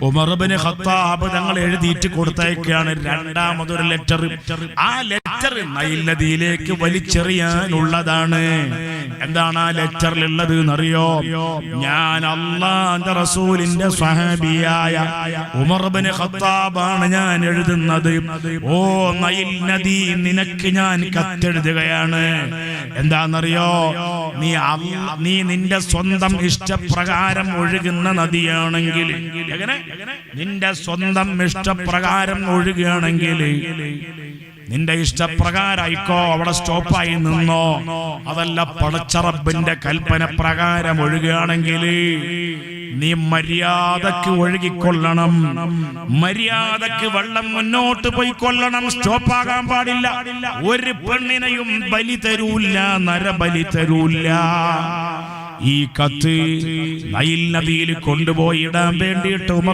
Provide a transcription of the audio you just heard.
Umar Ibnu Khattab തങ്ങൾ എഴുതിയിട്ട് കൊടുത്തയക്കാണ് രണ്ടാമതൊരു letter. ആ ലെറ്റർ നൈൽ നദിയിലേക്ക് വലിച്ചെറിയാനുള്ളതാണ്. എന്താണ് ആ ലെറ്ററിലുള്ളത് എന്നറിയോ? ഞാൻ അല്ലാഹുവിന്റെ റസൂലിന്റെ സ്വഹാബിയായ ഉമർ ഇബ്നു ഖത്താബാണ് ഞാൻ എഴുതുന്നത്. ഓ നൈൽ നദി, നിനക്ക് ഞാൻ കത്തെഴുതുകയാണ്. എന്താണെന്നറിയോ? നീ നിന്റെ സ്വന്തം ഇഷ്ടപ്രകാരം ഒഴുകുന്ന നദിയാണെങ്കിൽ, നിന്റെ സ്വന്തം ഇഷ്ടപ്രകാരം ഒഴുകുകയാണെങ്കിൽ, നിന്റെ ഇഷ്ടപ്രകാരമായിക്കോ, അവിടെ സ്റ്റോപ്പായി നിന്നോ. അതല്ല, പടച്ച റബ്ബിന്റെ കൽപ്പന പ്രകാരം ഒഴുകുകയാണെങ്കിൽ നീ മര്യാദക്ക് ഒഴുകിക്കൊള്ളണം. മര്യാദക്ക് വെള്ളം മുന്നോട്ട് പോയിക്കൊള്ളണം. സ്റ്റോപ്പാകാൻ പാടില്ല. ഒരു പെണ്ണിനെയും ബലി തരൂല്ല, നരബലി തരൂല്ല. ഈ കത്ത് നൈൽ നദിയിൽ കൊണ്ടുപോയി ഇടാൻ വേണ്ടിയിട്ട് ഉമർ